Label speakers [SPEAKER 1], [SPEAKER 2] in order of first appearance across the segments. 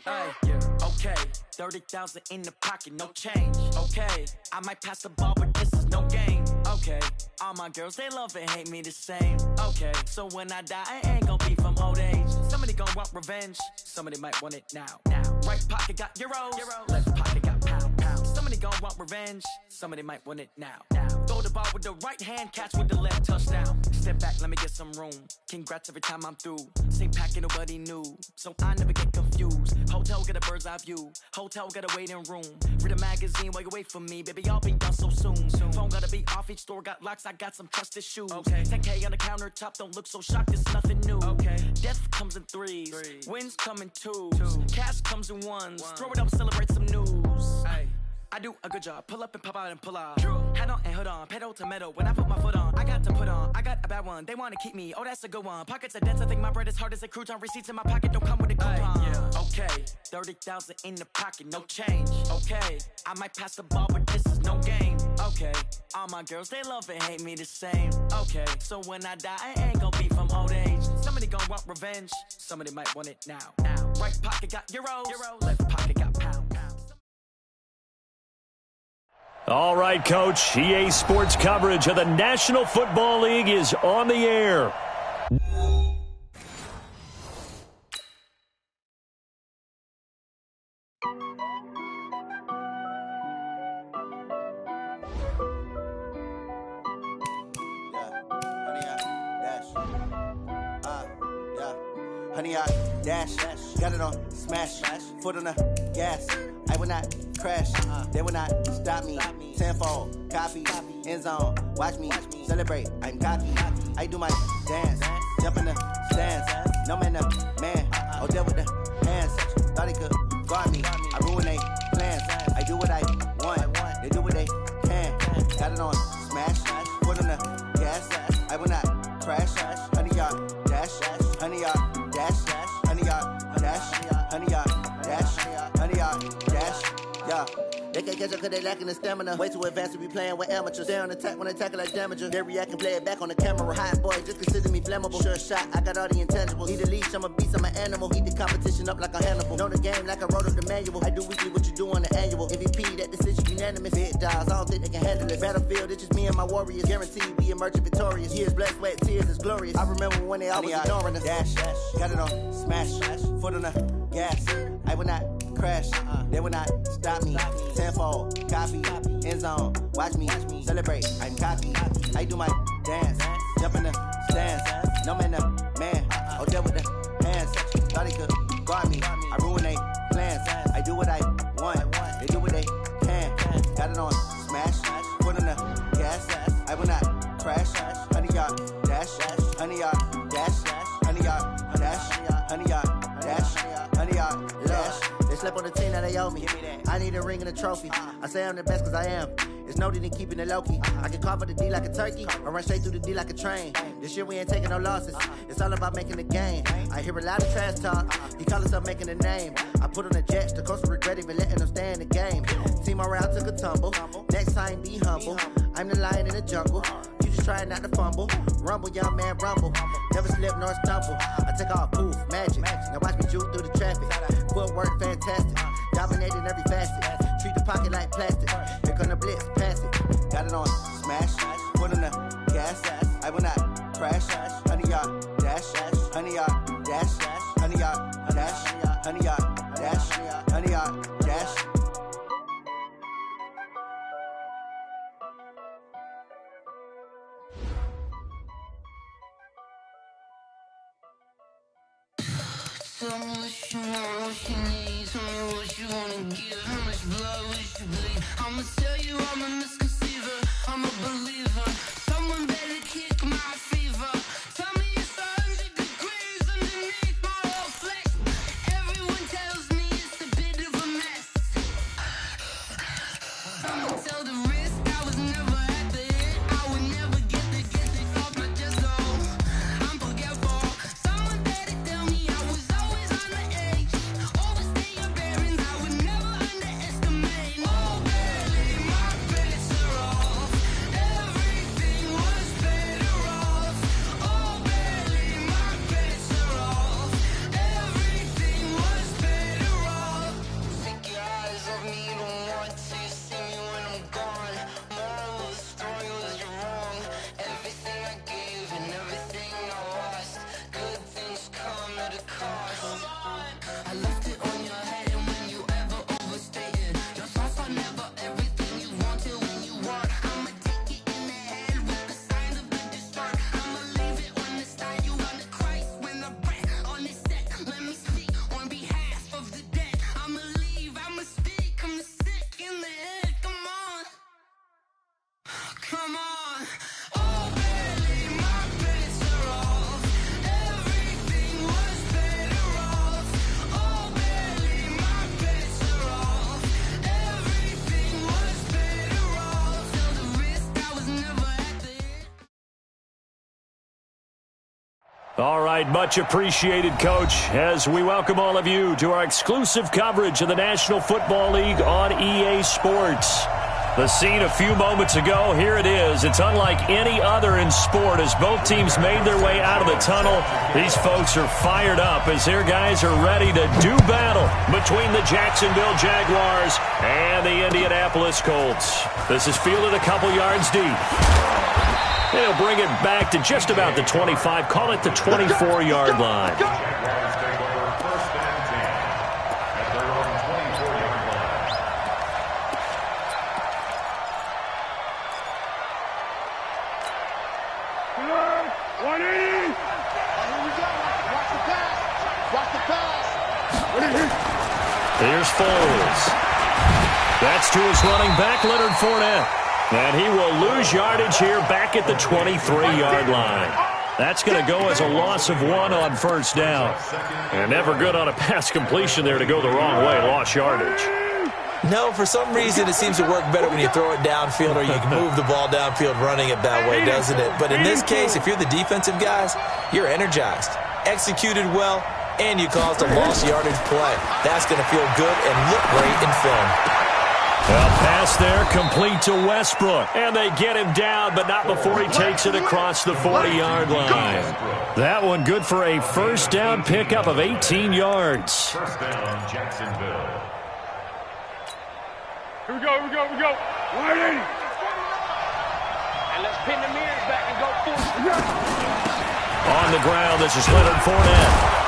[SPEAKER 1] Ay, yeah, okay, 30,000 in the pocket, no change. Okay, I might pass the ball, but this is no game. Okay, all my girls, they love and hate me the same. Okay, so when I die, I ain't gon' be from old age. Somebody gon' want revenge, somebody might want it now. Right pocket got euros, left pocket got pounds. Somebody gon' want revenge, somebody might want it now. Throw the ball with the right hand, catch with the left, touchdown. Step back, let me get some room. Congrats every time I'm through. Same packet, nobody knew, so I never get confused. Hotel get a bird's eye view, hotel got a waiting room. Read a magazine while you wait for me, baby, I'll be done so soon. Phone gotta be off, each store got locks, I got some trusted shoes. 10K on the countertop, don't look so shocked, it's nothing new. Death comes in threes, wins come in twos, cash comes in ones. Throw it up, celebrate some news. I do a good job, pull up and pop out and pull out. Hat on and hood on, pedal to metal. When I put my foot on, I got to put on. I got a bad one, they wanna keep me, oh that's a good one. Pockets are dense, I think my bread is hard as a crouton. Receipts in my pocket don't come with a coupon. Okay, 30,000 in the pocket, no change. Okay, I might pass the ball, but this is no game. Okay, all my girls, they love and hate me the same. Okay, so when I die, I ain't gon' be from old age. Somebody gon' want revenge, somebody might want it now. Right pocket got euros, left pocket got pounds.
[SPEAKER 2] All right, Coach. EA Sports coverage of the National Football League is on the air.
[SPEAKER 3] Honey, I dash, got it on, smash, foot on the gas. I will not crash, they will not stop me. Tenfold, copy, end zone, watch me celebrate. I'm cocky, I do my dance, jump in the stands. No man, man, oh there with the hands. Thought he could guard me, I ruin they plans. I do what I want, they do what they can. Got it on, smash, foot on the gas. I will not crash, honey, y'all dash, honey, y'all dash, honey, y'all dash, honey, y'all dash, honey, y'all dash, yeah. They can't catch up cause they lacking the stamina. Way too advanced to be playing with amateurs. Stay on attack when they tackle like damager. They react and play it back on the camera. Hot boy, just consider me flammable. Sure shot, I got all the intangibles. Need a leash, I'm a beast, I'm an animal. Eat the competition up like a Hannibal. Know the game like I wrote up the manual. I do weekly what you do on the annual. MVP, that decision unanimous. Big dials, I don't think they can handle it. Battlefield, it's just me and my warriors. Guaranteed we emerge victorious. Years, blood, sweat, tears, is glorious. I remember when they always ignoring us. Dash, got it on, smash, foot on the gas. I will not crash, they will not stop me. Tenfold, copy, end zone, watch me celebrate. I'm cocky, I do my dance, jump in the stands. No man, man, oh there with the hands. Thought he could guard me, I ruin they plans. I do what I want, they do what they can. Got it on, smash, foot on the gas. I will not crash, honey y'all dash, honey y'all dash, honey y'all dash, honey y'all dash, honey y'all dash. They slept on the team that they owe me. I need a ring and a trophy. I say I'm the best cause I am. It's no need in keeping it low-key. I can carve up the D like a turkey or run straight through the D like a train. This year we ain't taking no losses. It's all about making the game. I hear a lot of trash talk. He call himself making a name. I put on the Jets. The coach regret even letting them stay in the game. Team morale took a tumble. Next time be humble. I'm the lion in the jungle. You just trying not to fumble. Rumble, young man, rumble. Never slip nor stumble. I take off, poof, magic. Now watch me juke through the traffic. Footwork fantastic. Dominating every facet. Treat the pocket like plastic. Here come the blitz, pass it. Got it on, smash. Foot on the gas. I will not crash. Honey, y'all dash. Honey, y'all dash. Honey, y'all dash. Honey, y'all dash. Honey, y'all dash.
[SPEAKER 4] Tell me what you want, what you need. Tell me what you wanna give. How much blood would you bleed? I'ma tell you I'm a misconceiver. I'm a believer. Someone better kick my fever. Tell me it's 100 degrees underneath my whole flesh. Everyone tells me it's a bit of a mess. Someone tell the risk I was never at the hit. I would never get the off my chest. So I'm forgetful. Someone better tell me I was always on the edge. Overstaying
[SPEAKER 2] All right, much appreciated, Coach, as we welcome all of you to our exclusive coverage of the National Football League on EA Sports. The scene a few moments ago, here it is. It's unlike any other in sport as both teams made their way out of the tunnel. These folks are fired up as their guys are ready to do battle between the Jacksonville Jaguars and the Indianapolis Colts. This is fielded a couple yards deep. They'll bring it back to just about the 25, call it the 24-yard line. Here's Foles. That's to his running back, Leonard Fournette. And he will lose yardage here back at the 23-yard line. That's going to go as a loss of 1 on first down. And never good on a pass completion there to go the wrong way, lost yardage.
[SPEAKER 5] No, for some reason it seems to work better when you throw it downfield or you can move the ball downfield running it that way, doesn't it? But in this case, if you're the defensive guys, you're energized, executed well, and you caused a lost yardage play. That's going to feel good and look great in film.
[SPEAKER 2] Well, pass there, complete to Westbrook. And they get him down, but not before he takes it across the 40-yard line. That one good for a first down pickup of 18 yards.
[SPEAKER 6] First down, Jacksonville.
[SPEAKER 7] Here we go. 180. And let's pin the mirrors back and go full.
[SPEAKER 2] On the ground, this is Leonard Fournette.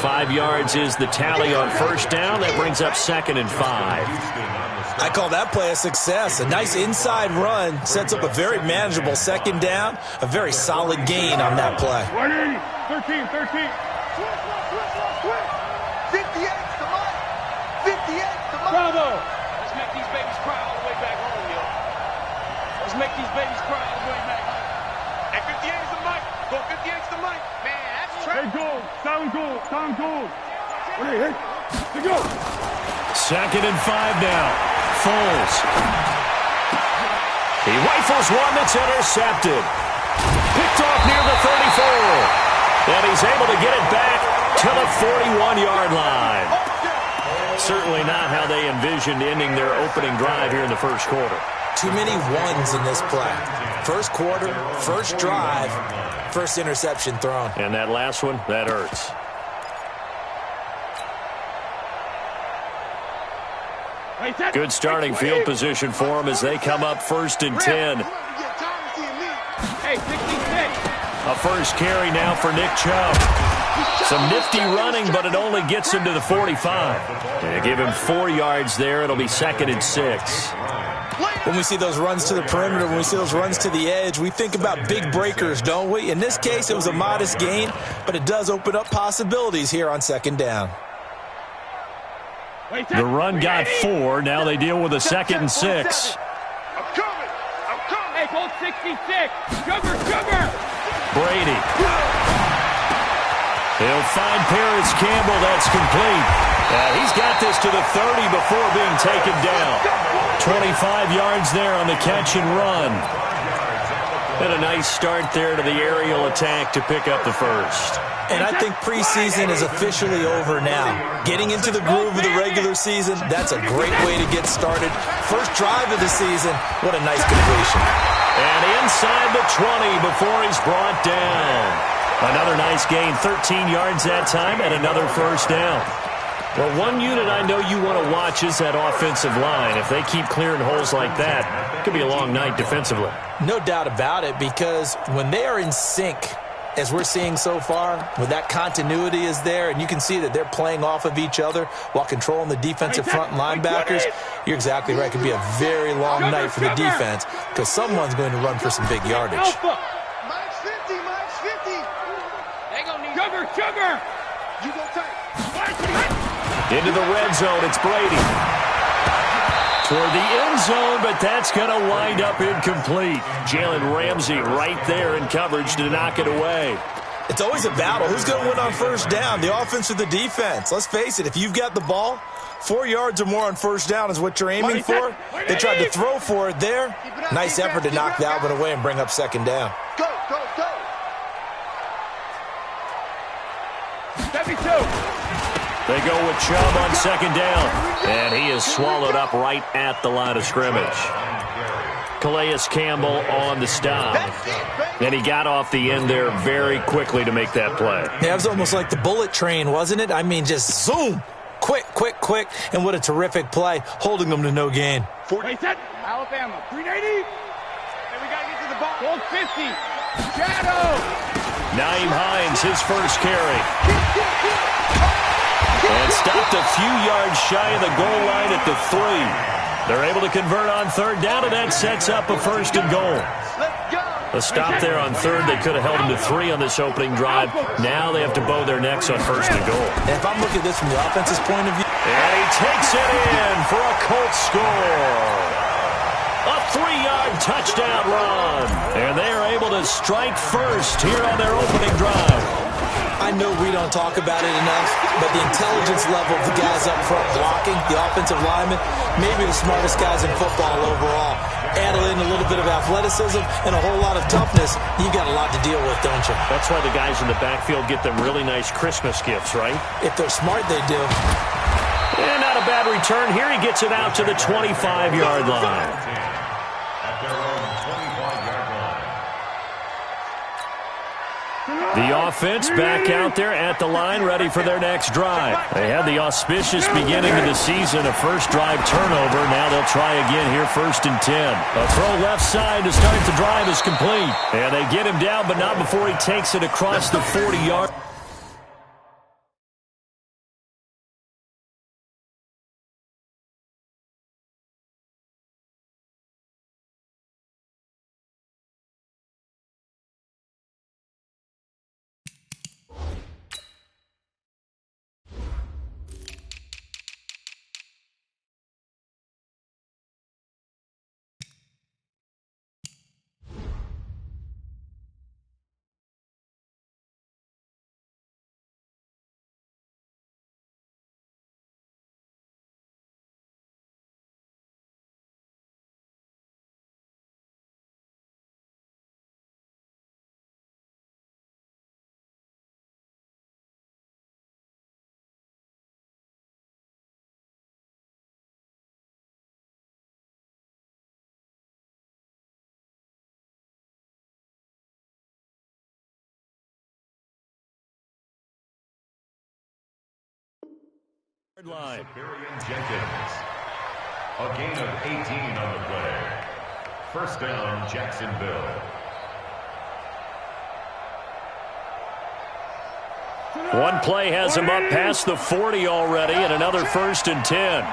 [SPEAKER 2] 5 yards is the tally on first down. That brings up 2nd and 5.
[SPEAKER 5] I call that play a success. A nice inside run sets up a very manageable second down. A very solid gain on that play.
[SPEAKER 7] 180. 13. 58 to Mike. 58 to Mike. Bravo. Let's make these babies cry all the way back home, yo. Let's make these babies cry all the way back home. And 58 is the Mike. Go 58 is the Mike. Man, that's true. Hey, goal. Sound goal. Hey, go.
[SPEAKER 2] 2nd and 5 now. Foles. He rifles one that's intercepted. Picked off near the 34. And he's able to get it back to the 41-yard line. Certainly not how they envisioned ending their opening drive here in the first quarter.
[SPEAKER 5] Too many ones in this play. First quarter, first drive, first interception thrown.
[SPEAKER 2] And that last one, that hurts. Good starting field position for them as they come up 1st and 10.
[SPEAKER 7] Hey, 66.
[SPEAKER 2] A first carry now for Nick Chubb. Some nifty running, but it only gets him to the 45. And give him 4 yards there. It'll be 2nd and 6.
[SPEAKER 5] When we see those runs to the perimeter, when we see those runs to the edge, we think about big breakers, don't we? In this case, it was a modest gain, but it does open up possibilities here on 2nd down.
[SPEAKER 2] The run got 4. Now they deal with a 2nd and 6.
[SPEAKER 7] I'm coming. Hey, hold 66. Sugar.
[SPEAKER 2] Brady. He'll find Paris Campbell. That's complete. He's got this to the 30 before being taken down. 25 yards there on the catch and run. And a nice start there to the aerial attack to pick up the first.
[SPEAKER 5] And I think preseason is officially over now. Getting into the groove of the regular season, that's a great way to get started. First drive of the season, what a nice completion.
[SPEAKER 2] And inside the 20 before he's brought down. Another nice gain, 13 yards that time, and another first down. Well, one unit I know you want to watch is that offensive line. If they keep clearing holes like that, it could be a long night defensively.
[SPEAKER 5] No doubt about it, because when they are in sync, as we're seeing so far, when that continuity is there and you can see that they're playing off of each other while controlling the defensive front linebackers, you're exactly right. It could be a very long night for the defense because someone's going to run for some big yardage.
[SPEAKER 7] Mike's 50. They gonna need sugar. You go tight.
[SPEAKER 2] Into the red zone, it's Brady. Toward the end zone, but that's going to wind up incomplete. Jalen Ramsey right there in coverage to knock it away.
[SPEAKER 5] It's always a battle. Who's going to win on first down, the offense or the defense? Let's face it, if you've got the ball, 4 yards or more on first down is what you're aiming for. They tried to throw for it there. Nice effort to knock that one away and bring up second down.
[SPEAKER 7] Go, go, go. 72.
[SPEAKER 2] They go with Chubb on second down, and he is swallowed up right at the line of scrimmage. Calais Campbell on the stop, and he got off the end there very quickly to make that play.
[SPEAKER 5] Yeah, it was almost like the bullet train, wasn't it? I mean, just zoom, quick, quick, quick, and what a terrific play, holding them to no gain.
[SPEAKER 7] 40. Alabama, 380. And we got to get to the ball. 150. Shadow.
[SPEAKER 2] Naeem Hines, his first carry. And stopped a few yards shy of the goal line at the 3. They're able to convert on third down, and that sets up a first and goal. A stop there on third. They could have held him to 3 on this opening drive. Now they have to bow their necks on first and goal.
[SPEAKER 5] And if I'm looking at this from the offense's point of view.
[SPEAKER 2] And he takes it in for a Colts score. A 3-yard touchdown run. And they are able to strike first here on their opening drive.
[SPEAKER 5] I know we don't talk about it enough, but the intelligence level of the guys up front blocking, the offensive linemen, maybe the smartest guys in football overall. Add in a little bit of athleticism and a whole lot of toughness, you got a lot to deal with, don't you?
[SPEAKER 2] That's why the guys in the backfield get them really nice Christmas gifts, right?
[SPEAKER 5] If they're smart, they do.
[SPEAKER 2] And not a bad return. Here he gets it out to the 25-yard line. The offense back out there at the line, ready for their next drive. They had the auspicious beginning of the season, a first drive turnover. Now they'll try again here, first and 10. A throw left side to start the drive is complete. And they get him down, but not before he takes it across the 40-yard. Line.
[SPEAKER 6] Jenkins. A gain of 18 on the play. First down, Jacksonville.
[SPEAKER 2] One play has him up past the 40 already, and another first and 10.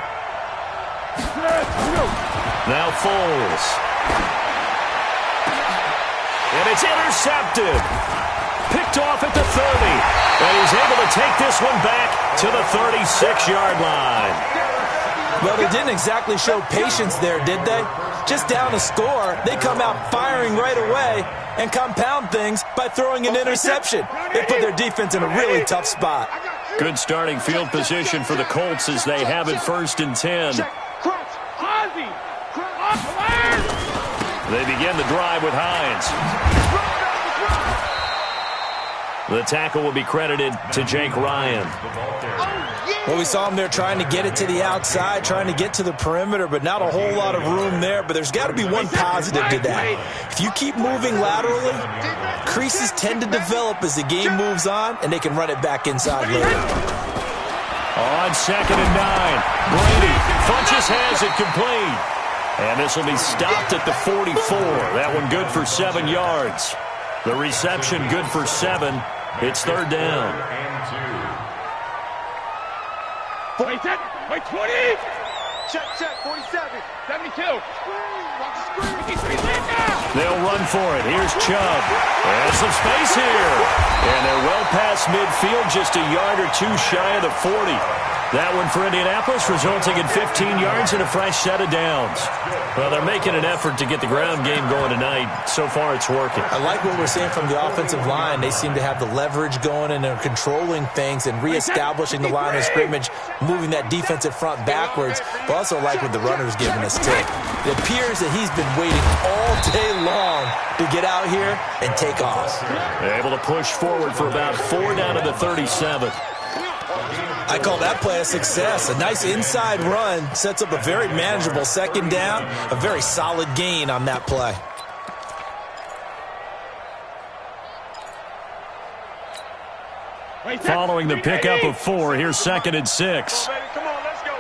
[SPEAKER 2] Now Foles. And it's intercepted. Picked off at the 30. And he's able to take this one back to the 36-yard line.
[SPEAKER 5] Well, they didn't exactly show patience there, did they? Just down a score, they come out firing right away and compound things by throwing an interception. They put their defense in a really tough spot.
[SPEAKER 2] Good starting field position for the Colts as they have it first and 10. They begin the drive with Hines. The tackle will be credited to Jake Ryan.
[SPEAKER 5] Well, we saw him there trying to get it to the outside, trying to get to the perimeter, but not a whole lot of room there. But there's got to be one positive to that. If you keep moving laterally, creases tend to develop as the game moves on, and they can run it back inside later.
[SPEAKER 2] On second and 9, Brady Funches has it complete. And this will be stopped at the 44. That one good for 7 yards. The reception good for 7. It's third down.
[SPEAKER 7] Wait, 20. Check, 47. 72.
[SPEAKER 2] They'll run for it. Here's Chubb. There's some space here. And they're well past midfield, just a yard or two shy of the 40. That one for Indianapolis, resulting in 15 yards and a fresh set of downs. Well, they're making an effort to get the ground game going tonight. So far, it's working.
[SPEAKER 5] I like what we're seeing from the offensive line. They seem to have the leverage going and are controlling things and reestablishing the line of scrimmage, moving that defensive front backwards. But also like what the runner's giving us, too. It appears that he's been waiting all day long to get out here and take off.
[SPEAKER 2] They're able to push forward for about 4 down to the 37.
[SPEAKER 5] I call that play a success. A nice inside run sets up a very manageable second down, a very solid gain on that play.
[SPEAKER 2] Following the pickup of 4, here's 2nd and 6.
[SPEAKER 7] Come on, let's go.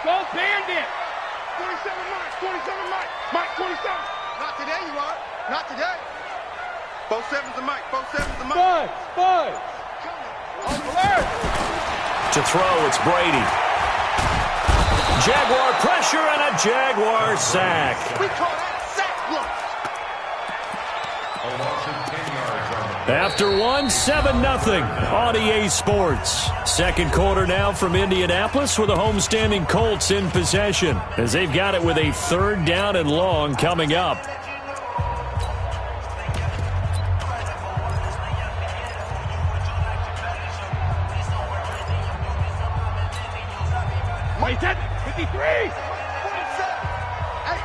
[SPEAKER 7] Go, Bandit. 27, Mike. 27, Mike. Mike, 27.
[SPEAKER 8] Not today, you are. Not today. 4 sevens to Mike. 4 sevens to Mike.
[SPEAKER 7] Five.
[SPEAKER 2] To throw, it's Brady. Jaguar pressure and a Jaguar sack.
[SPEAKER 8] We call that sack block.
[SPEAKER 2] After 1, 7-0 on EA Sports. Second quarter now from Indianapolis with the homestanding Colts in possession as they've got it with a 3rd down and long coming up.
[SPEAKER 7] Wait, that 53.
[SPEAKER 8] 47. Hey,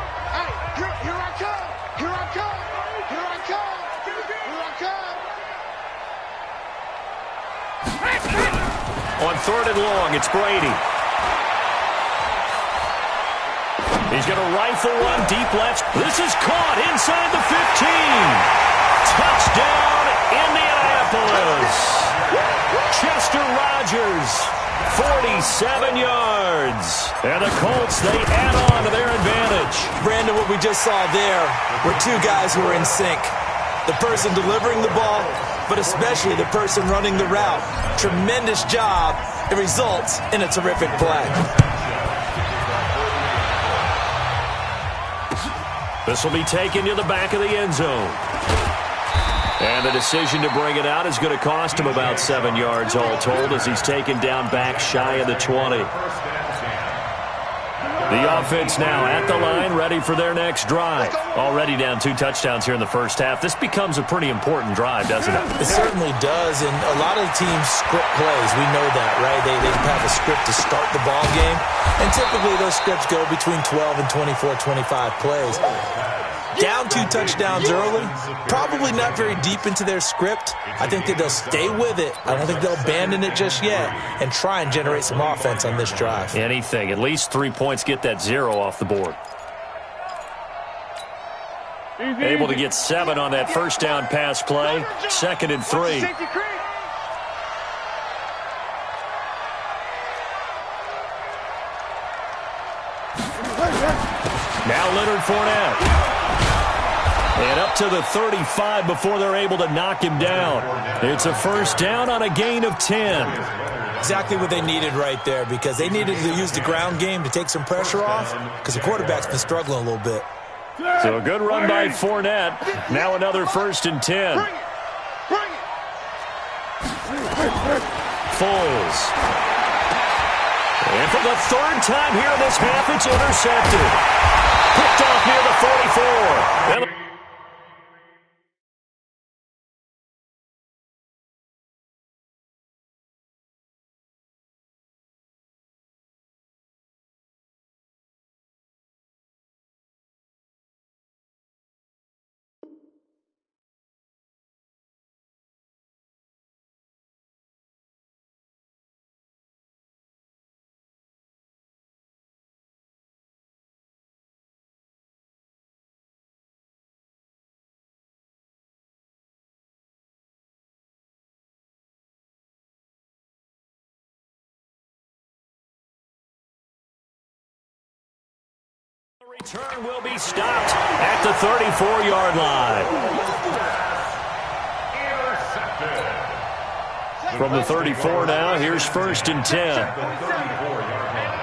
[SPEAKER 8] here I come. Here I come. Here I come. Here I come.
[SPEAKER 2] On 3rd and long, it's Brady. He's going to rifle one deep left. This is caught inside the 15. Touchdown, Indianapolis. Chester Rogers, 47 yards. And the Colts, they add on to their advantage.
[SPEAKER 5] Brandon, what we just saw there were 2 guys who were in sync. The person delivering the ball, but especially the person running the route. Tremendous job. It results in a terrific play.
[SPEAKER 2] This will be taken to the back of the end zone. And the decision to bring it out is going to cost him about 7 yards all told as he's taken down back shy of the 20. The offense now at the line, ready for their next drive. Already down 2 touchdowns here in the first half. This becomes a pretty important drive, doesn't it?
[SPEAKER 5] It certainly does, and a lot of the teams script plays. We know that, right? They have a script to start the ball game, and typically those scripts go between 12 and 24, 25 plays. Down 2 touchdowns early, probably not very deep into their script. I think that they'll stay with it. I don't think they'll abandon it just yet and try and generate some offense on this drive.
[SPEAKER 2] Anything. At least 3 points, get that 0 off the board. Able to get 7 on that first down pass play. 2nd and 3. Now Leonard Fournette. And up to the 35 before they're able to knock him down. It's a first down on a gain of 10.
[SPEAKER 5] Exactly what they needed right there, because they needed to use the ground game to take some pressure off because the quarterback's been struggling a little bit.
[SPEAKER 2] So a good run by Fournette. Now another 1st and 10. Foles. And for the 3rd time here in this half, it's intercepted. Picked off near the 44. Return will be stopped at the 34-yard line. From the 34 now, here's 1st and 10.
[SPEAKER 7] Let's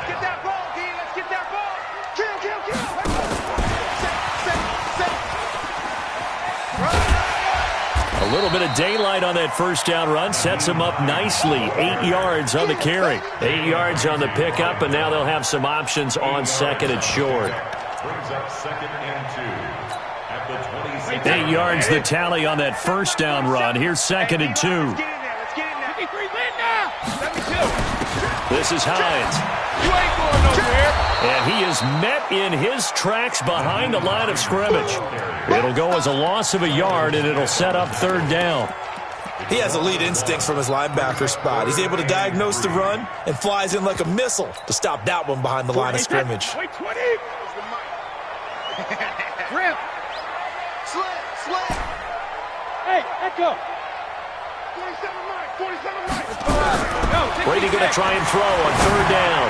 [SPEAKER 7] get that ball, D. Let's get that ball. Kill.
[SPEAKER 2] A little bit of daylight on that first down run sets them up nicely. 8 yards on the carry. 8 yards on the pickup, and now they'll have some options on second and short.
[SPEAKER 6] Brings up 2nd and 2 at the 26.
[SPEAKER 2] 8 yards the tally on that first down run. Here's 2nd and 2.
[SPEAKER 7] Let's get in there. 53, win now. 72.
[SPEAKER 2] This is Hines.
[SPEAKER 7] You ain't going nowhere.
[SPEAKER 2] And he is met in his tracks behind the line of scrimmage. It'll go as a loss of a yard, and it'll set up 3rd down.
[SPEAKER 5] He has elite instincts from his linebacker spot. He's able to diagnose the run and flies in like a missile to stop that one behind the line of scrimmage.
[SPEAKER 7] Wait, 20. Rip.
[SPEAKER 8] Slip.
[SPEAKER 7] Hey, echo. 47 Mike.
[SPEAKER 2] Brady going to try and throw on 3rd down.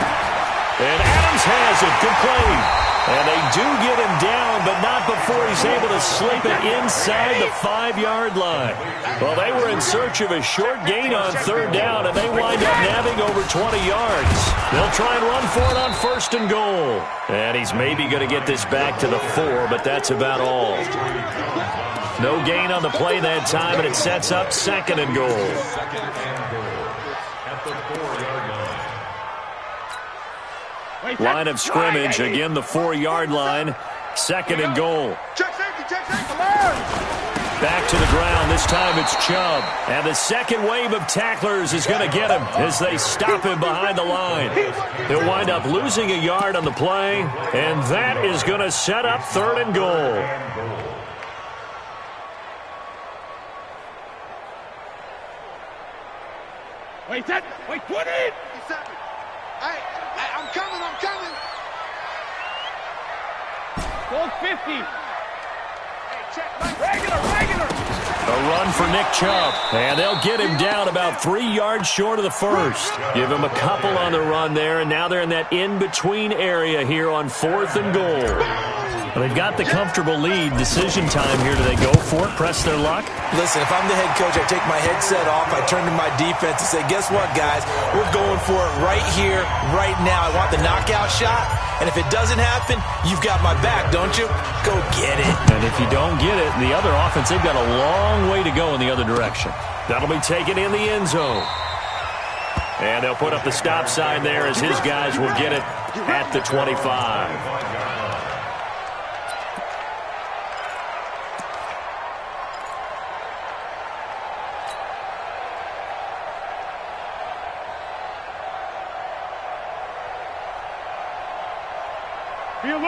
[SPEAKER 2] And Adams has it. Good play. And they do get him down, but not before he's able to slip it inside the 5-yard line. Well, they were in search of a short gain on 3rd down, and they wind up nabbing over 20 yards. They'll try and run for it on 1st and goal. And he's maybe going to get this back to the 4, but that's about all. No gain on the play that time, and it sets up 2nd and goal.
[SPEAKER 6] 2nd and goal at the 4-yard line.
[SPEAKER 2] Line of scrimmage, again the 4-yard line. 2nd and goal.
[SPEAKER 8] Check safety.
[SPEAKER 2] Back to the ground. This time it's Chubb. And the second wave of tacklers is going to get him as they stop him behind the line. He'll wind up losing a yard on the play, and that is going to set up 3rd and goal.
[SPEAKER 7] Wait, 20.
[SPEAKER 8] Hey, I'm coming.
[SPEAKER 7] Goal 50. Hey, check. Regular.
[SPEAKER 2] A run for Nick Chubb, and they'll get him down about 3 yards short of the first. Give him a couple on the run there, and now they're in that in-between area here on 4th and goal. Well, they've got the comfortable lead. Decision time here. Do they go for it, press their luck?
[SPEAKER 5] Listen, if I'm the head coach, I take my headset off, I turn to my defense and say, guess what, guys? We're going for it right here, right now. I want the knockout shot, and if it doesn't happen, you've got my back, don't you? Go get it.
[SPEAKER 2] And if you don't get it, the other offense, they've got a long way to go in the other direction. That'll be taken in the end zone. And they'll put up the stop sign there as his guys will get it at the 25.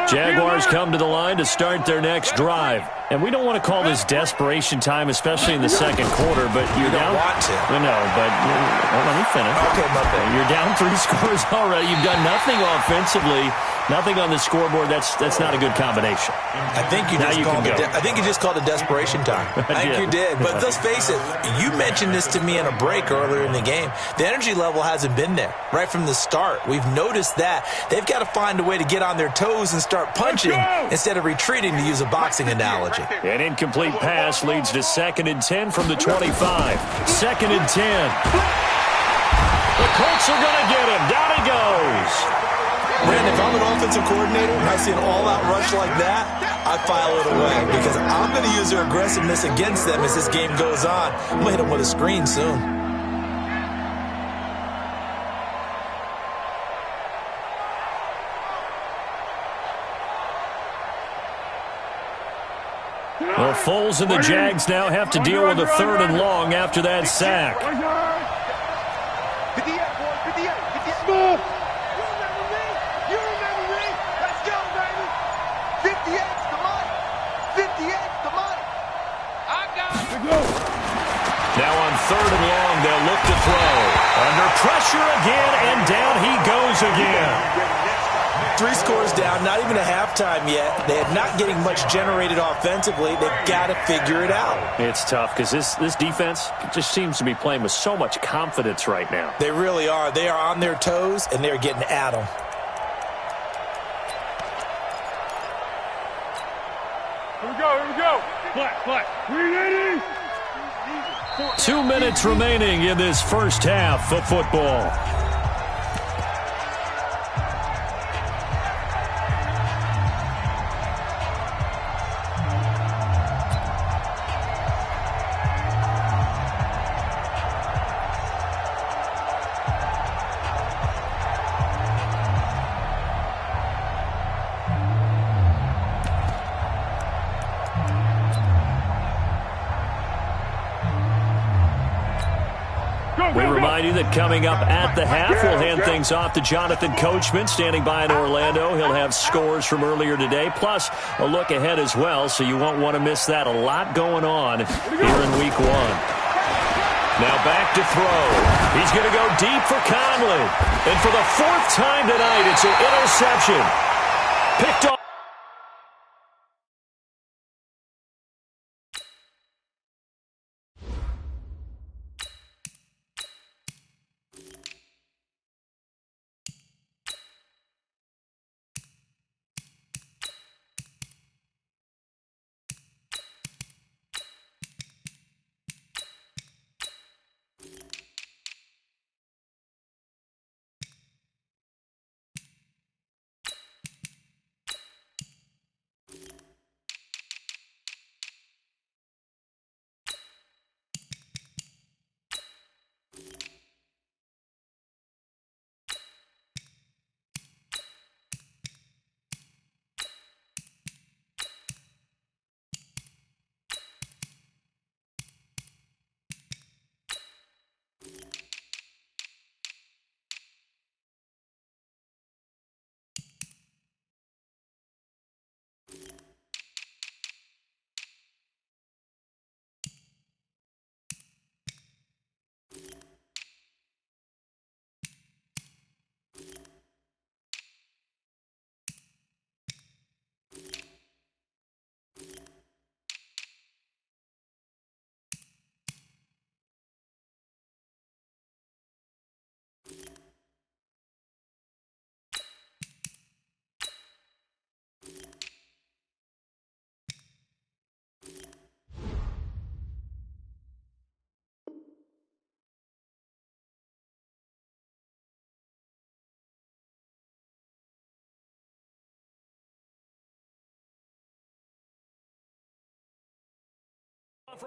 [SPEAKER 2] Jaguars come to the line to start their next drive. And we don't want to call this desperation time, especially in the second quarter, but you're down.
[SPEAKER 5] Want to.
[SPEAKER 2] No, but let me finish.
[SPEAKER 5] Okay, my bad.
[SPEAKER 2] You're down 3 scores already. You've done nothing offensively, nothing on the scoreboard. That's not a good combination.
[SPEAKER 5] I think you just called it desperation time. I think you did. But let's face it, you mentioned this to me in a break earlier in the game. The energy level hasn't been there right from the start. We've noticed that. They've got to find a way to get on their toes and start punching instead of retreating, to use a boxing analogy.
[SPEAKER 2] An incomplete pass leads to 2nd and 10 from the 25. 2nd and 10. The Colts are going to get him. Down he goes.
[SPEAKER 5] Brandon, if I'm an offensive coordinator and I see an all-out rush like that, I file it away because I'm going to use their aggressiveness against them as this game goes on. I'm going to hit them with a screen soon.
[SPEAKER 2] Well, Foles and the Jags now have to deal with a 3rd and long after that sack.
[SPEAKER 8] 58, boys, 58.
[SPEAKER 7] Move.
[SPEAKER 8] You remember me? Let's go, baby. 58's the money. 58's the money.
[SPEAKER 7] I got it.
[SPEAKER 2] Now on 3rd and long, they'll look to throw. Under pressure again, and down he goes again.
[SPEAKER 5] 3 scores down, not even a halftime yet. They are not getting much generated offensively. They've got to figure it out.
[SPEAKER 2] It's tough because this defense just seems to be playing with so much confidence right now.
[SPEAKER 5] They really are. They are on their toes, and they're getting at them.
[SPEAKER 7] Here we go. Flat. 380.
[SPEAKER 2] 2 minutes remaining in this first half of football. remind you that coming up at the half, we'll hand things off to Jonathan Coachman, standing by in Orlando. He'll have scores from earlier today, plus a look ahead as well, so you won't want to miss that. A lot going on here in Week 1. Now back to throw. He's going to go deep for Conley. And for the 4th time tonight, it's an interception. Picked off.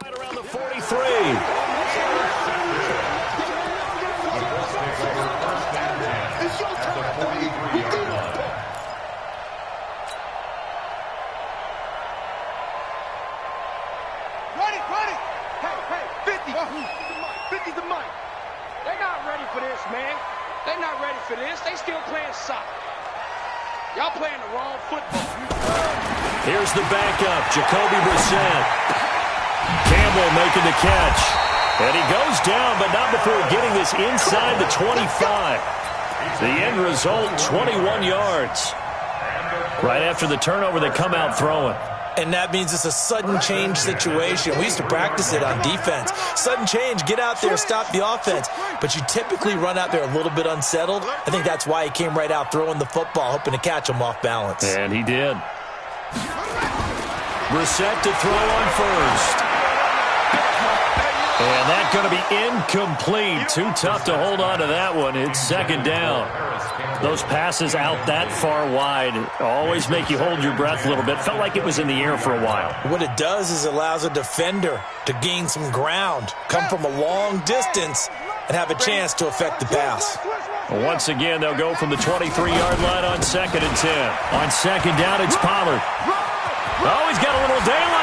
[SPEAKER 2] Right around the 43.
[SPEAKER 8] Ready, ready. Hey, 50. 50's the mic.
[SPEAKER 7] They're not ready for this, man. They're not ready for this. They still playing soccer. Y'all playing the wrong football.
[SPEAKER 2] Here's the backup, Jacoby Brissett. Campbell making the catch. And he goes down, but not before getting this inside the 25. The end result, 21 yards. Right after the turnover, they come out throwing.
[SPEAKER 5] And that means it's a sudden change situation. We used to practice it on defense. Sudden change, get out there, stop the offense. But you typically run out there a little bit unsettled. I think that's why he came right out throwing the football, hoping to catch him off balance.
[SPEAKER 2] And he did. Brissett to throw on first. And that's going to be incomplete. Too tough to hold on to that one. It's second down. Those passes out that far wide always make you hold your breath a little bit. Felt like it was in the air for a while.
[SPEAKER 5] What it does is it allows a defender to gain some ground, come from a long distance, and have a chance to affect the pass.
[SPEAKER 2] Once again, they'll go from the 23-yard line on 2nd and 10. On second down, it's Pollard. Oh, he's got a little daylight.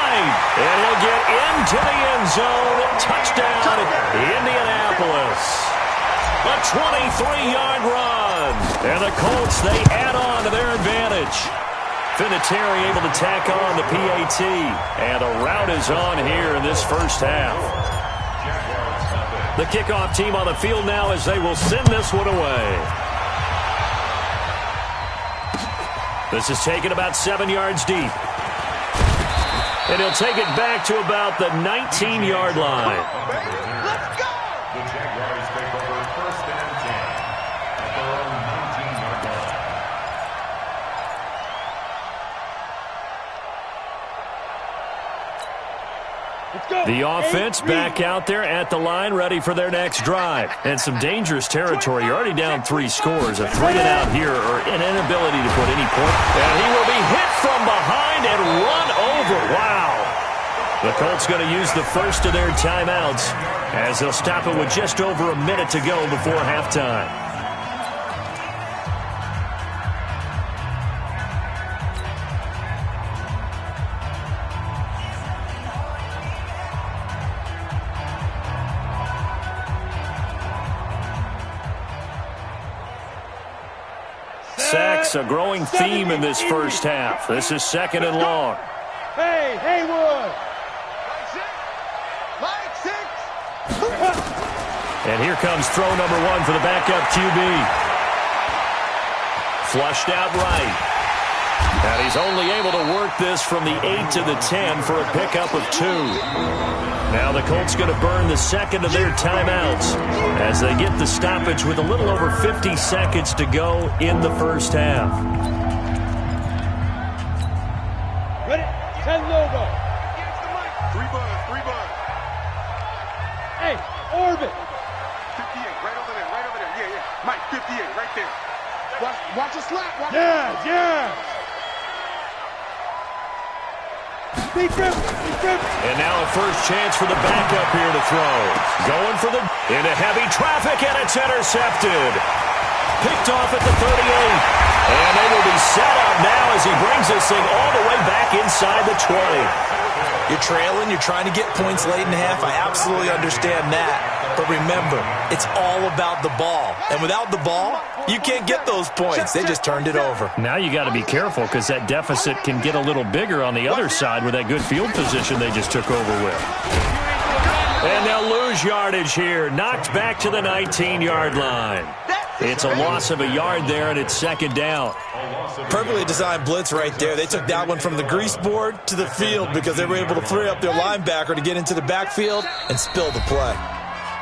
[SPEAKER 2] And he'll get into the end zone. Touchdown, Indianapolis. A 23-yard run. And the Colts, they add on to their advantage. Vinatieri able to tack on the PAT. And a rout is on here in this first half. The kickoff team on the field now as they will send this one away. This is taken about 7 yards deep. And he'll take it back to about the 19-yard line.
[SPEAKER 8] Let's go!
[SPEAKER 6] The Jaguars take over 1st and 10 at their own 19-yard line.
[SPEAKER 2] The offense back out there at the line, ready for their next drive. And some dangerous territory. You're already down 3 scores. A 3-and-out here or an inability to put any point. And he will be hit from behind and run over. Wow. The Colts going to use the first of their timeouts as they'll stop it with just over a minute to go before halftime. It's a growing theme in this first half. This is 2nd and long.
[SPEAKER 7] Hey, Haywood!
[SPEAKER 8] Line 6!
[SPEAKER 2] And here comes throw number 1 for the backup QB. Flushed out right. And he's only able to work this from the 8 to the 10 for a pickup of 2. Now the Colts going to burn the second of their timeouts as they get the stoppage with a little over 50 seconds to go in the first half.
[SPEAKER 7] Ready? 10 logo.
[SPEAKER 8] 3 bud.
[SPEAKER 7] Hey, orbit.
[SPEAKER 8] 58, right over there. Yeah. Mike, 58, right there. Watch it slap.
[SPEAKER 7] Yeah. Deep rip.
[SPEAKER 2] And now a first chance for the backup here to throw. Going for the into heavy traffic, and it's intercepted. Picked off at the 38. And they will be set up now as he brings this thing all the way back inside the 20.
[SPEAKER 5] You're trailing. You're trying to get points late in the half. I absolutely understand that. But remember, it's all about the ball. And without the ball, you can't get those points. They just turned it over.
[SPEAKER 2] Now you got to be careful because that deficit can get a little bigger on the other side with that good field position they just took over with. And they'll lose yardage here. Knocked back to the 19-yard line. It's a loss of a yard there, and it's 2nd down.
[SPEAKER 5] Perfectly designed blitz right there. They took that one from the grease board to the field because they were able to free up their linebacker to get into the backfield and spill the play.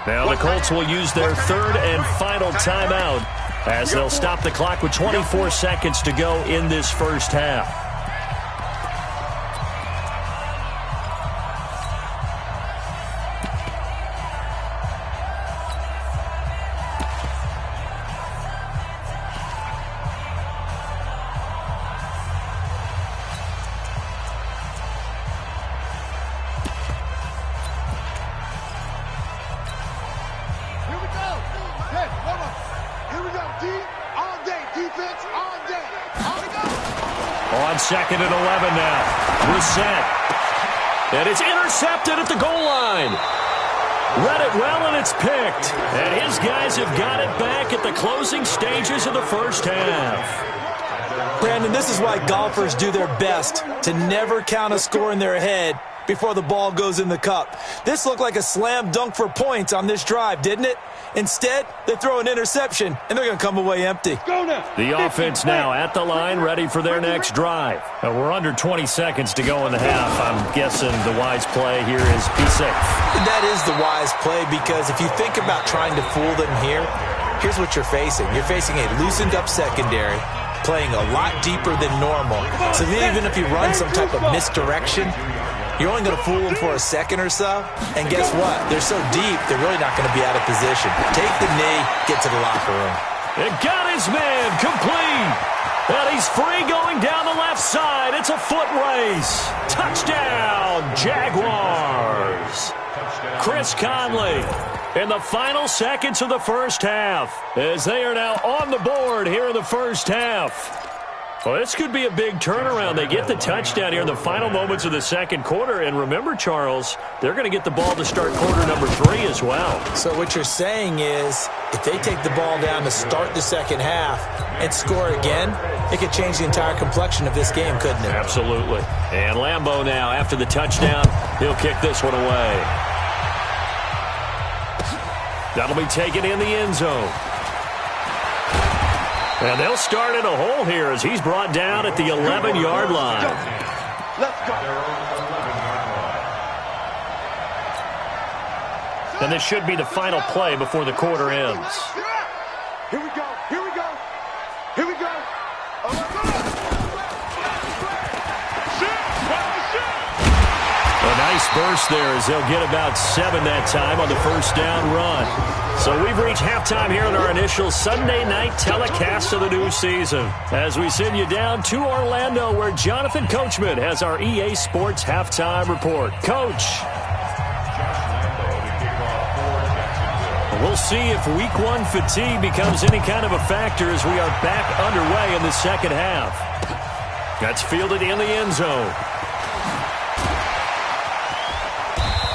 [SPEAKER 2] Now the Colts will use their 3rd and final timeout as they'll stop the clock with 24 seconds to go in this first half. On 2nd and 11 now. Reset. And it's intercepted at the goal line. Read it well, and it's picked. And his guys have got it back at the closing stages of the first half.
[SPEAKER 5] Brandon, this is why golfers do their best to never count a score in their head before the ball goes in the cup. This looked like a slam dunk for points on this drive, didn't it? Instead, they throw an interception, and they're going to come away empty.
[SPEAKER 2] The offense now at the line, ready for their next drive. We're under 20 seconds to go in the half. I'm guessing the wise play here is be safe.
[SPEAKER 5] That is the wise play because if you think about trying to fool them here, here's what you're facing. You're facing a loosened up secondary, playing a lot deeper than normal. So even if you run some type of misdirection, you're only going to fool them for a second or so. And guess what? They're so deep, they're really not going to be out of position. Take the knee, get to the locker room.
[SPEAKER 2] It got his man complete. And he's free going down the left side. It's a foot race. Touchdown, Jaguars. Chris Conley in the final seconds of the first half as they are now on the board here in the first half. Well, this could be a big turnaround. They get the touchdown here in the final moments of the second quarter. And remember, Charles, they're going to get the ball to start quarter number 3 as well.
[SPEAKER 5] So what you're saying is if they take the ball down to start the second half and score again, it could change the entire complexion of this game, couldn't it?
[SPEAKER 2] Absolutely. And Lambeau now, after the touchdown, he'll kick this one away. That'll be taken in the end zone. And they'll start in a hole here as he's brought down at the 11-yard line.
[SPEAKER 8] Let's go.
[SPEAKER 2] And this should be the final play before the quarter ends.
[SPEAKER 8] Here we go.
[SPEAKER 2] A nice burst there as they'll get about 7 that time on the first down run. So we've reached halftime here in our initial Sunday night telecast of the new season as we send you down to Orlando where Jonathan Coachman has our EA Sports halftime report. Coach. We'll see if week 1 fatigue becomes any kind of a factor as we are back underway in the second half. That's fielded in the end zone.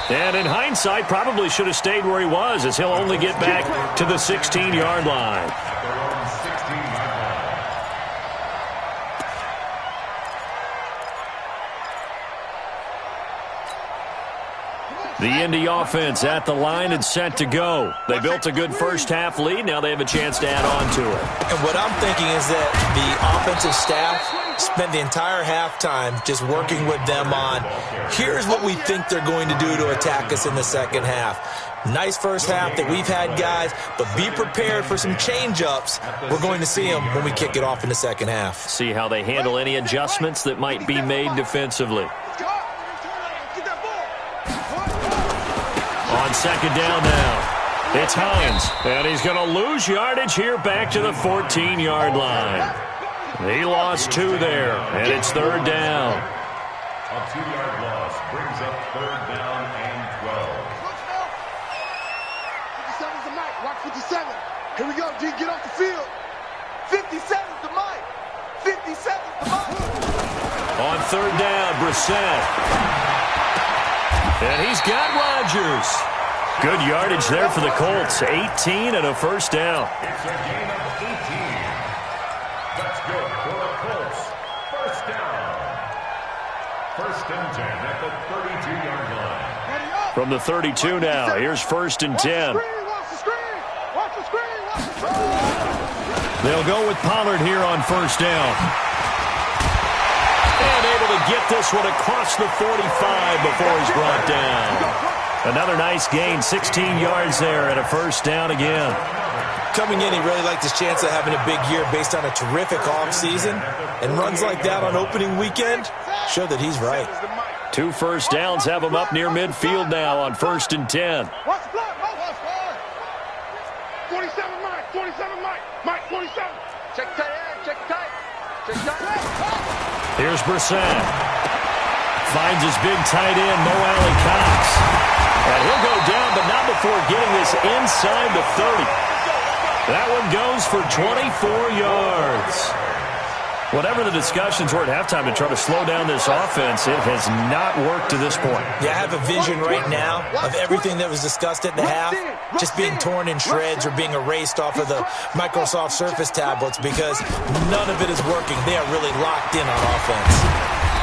[SPEAKER 2] And in hindsight, probably should have stayed where he was as he'll only get back to the 16-yard line. The Indy offense at the line and set to go. They built a good first-half lead. Now they have a chance to add on to it.
[SPEAKER 5] And what I'm thinking is that the offensive staff spent the entire halftime just working with them on, here's what we think they're going to do to attack us in the second half. Nice first half that we've had, guys, but be prepared for some change-ups. We're going to see them when we kick it off in the second half.
[SPEAKER 2] See how they handle any adjustments that might be made defensively. On second down now, it's Hines, and he's going to lose yardage here back to the 14-yard line. He lost 2 there, and it's third down.
[SPEAKER 6] A 2-yard loss brings up third down and 12.
[SPEAKER 8] 57's the mic. Watch 57. Here we go, G. Get off the field. 57's the mic. 57's the mic.
[SPEAKER 2] On third down, Brissett. And he's got Rodgers. Good yardage there for the Colts. 18 and a first down.
[SPEAKER 6] It's a gain of 18. That's good for the Colts. First down. First and 10 at the 32-yard line.
[SPEAKER 2] From the 32 now, here's first and 10.
[SPEAKER 8] Watch the screen. Watch the screen. Watch the screen.
[SPEAKER 2] They'll go with Pollard here on first down. And able to get this one across the 45 before he's brought down. Another nice gain, 16 yards there and a first down again.
[SPEAKER 5] Coming in, he really liked his chance of having a big year based on a terrific offseason. And runs like that on opening weekend show that he's right.
[SPEAKER 2] 2 first downs have him up near midfield now on first and 10.
[SPEAKER 8] Watch the block. 47 Mike. 47 Mike. Mike 47. Check tight end. Check tight. Check tight.
[SPEAKER 2] Here's Brissett. Finds his big tight end, Mo Alley-Cox. And he'll go down, but not before getting this inside the 30. That one goes for 24 yards. Whatever the discussions were at halftime to try to slow down this offense, it has not worked to this point.
[SPEAKER 5] Yeah, I have a vision right now of everything that was discussed at the half just being torn in shreds or being erased off of the Microsoft Surface tablets because none of it is working. They are really locked in on offense.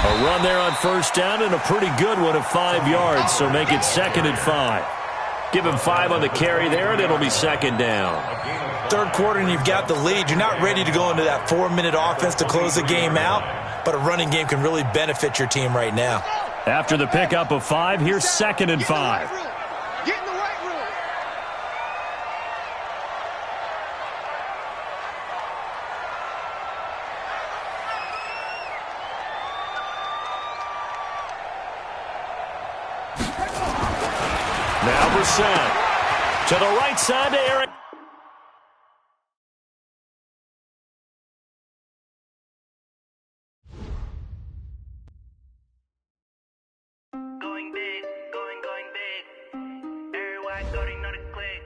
[SPEAKER 2] A run there on first down and a pretty good one of 5 yards, so make it second and 5. Give him 5 on the carry there, and it'll be second down.
[SPEAKER 5] Third quarter, and you've got the lead. You're not ready to go into that 4-minute offense to close the game out, but a running game can really benefit your team right now.
[SPEAKER 2] After the pickup of 5, here's second and 5.
[SPEAKER 8] Get in the right room.
[SPEAKER 2] Now Brissett to the right side to Eric.
[SPEAKER 4] Going big, going big. Everybody thought they know the click.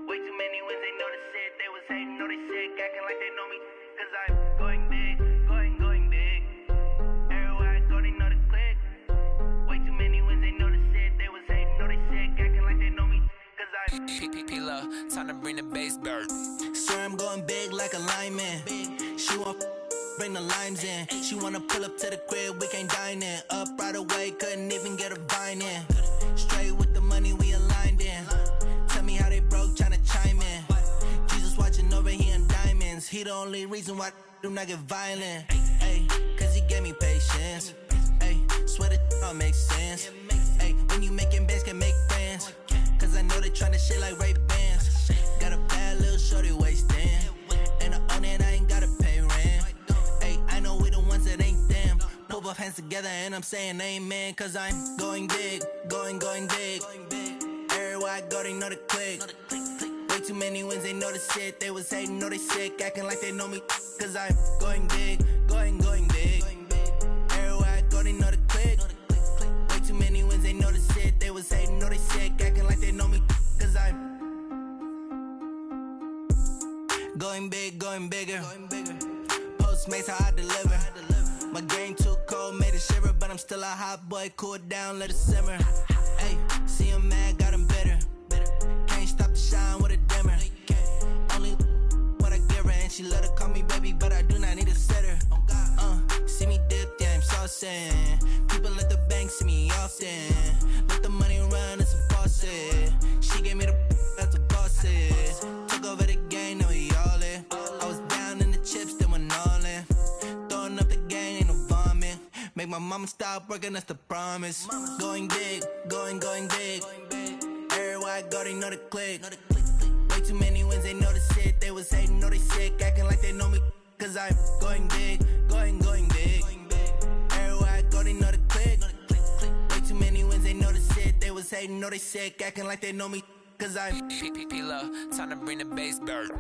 [SPEAKER 4] Way too many wins, they know the shit. They was hating, know they sick, acting like they know me. Cause I'm going big, going big. Everybody thought they know the click. Way too many wins, they know the shit. They was hating, know they sick, acting like they know me. Cause I'm
[SPEAKER 9] P-P-P-Love, time to bring the bass bird.
[SPEAKER 1] Swear I'm going big like a lineman. She want bring the limes in. She wanna pull up to the crib, we can't dine in. Up right away, couldn't even get a vine in. Straight with the money, we aligned in. Tell me how they broke, tryna chime in. Jesus watching over here in diamonds. He the only reason why I do not get violent. Ay, cause he gave me patience. Ay, swear that all makes sense. Ay, when you making bands, can make friends. Cause I know they tryna shit like Ray-Bans. Got a bad little shorty wasting. And I own it, I ain't gotta pay rent. Ay, I know we the ones that ain't them. Pull both hands together and I'm saying amen. Cause I'm going big, going big. Everywhere I go, they know the click. Way too many wins, they know the shit. They was hating, know they sick, acting like they know me. Cause I'm going big, going big. Everywhere I go, they know the click. Way too many wins, they know the shit. They was hating, know they sick, acting like they know me. Cause I'm going big, going bigger. Postmates, how I deliver. My game too cold, made it shiver, but I'm still a hot boy. Cool it down, let it simmer. Hey, see him mad, got him bitter. Can't stop the shine with a dimmer. Only what I give her, and she let her call me baby, but I do not need a sitter. See me dip, yeah, I'm saucing. People at the bank
[SPEAKER 10] see me often. Let the money run, it's a faucet. She gave me the that's the bosses. Took over the game, now we all in. I was down in the chips, then went all in. Throwing up the game, ain't no vomit. Make my mama stop working, that's the promise. Going big, going big. Everywhere I go, they know the click. Way too many wins, they know the shit. They was hating, know they sick, acting like they know me. Cause I'm going big, going big. Everywhere I go, they know the click. Way too many wins, they know the shit. They was hating, know they sick, acting like they know me. Cause I'm
[SPEAKER 9] P-P-P-Lo, time to bring the bass bird.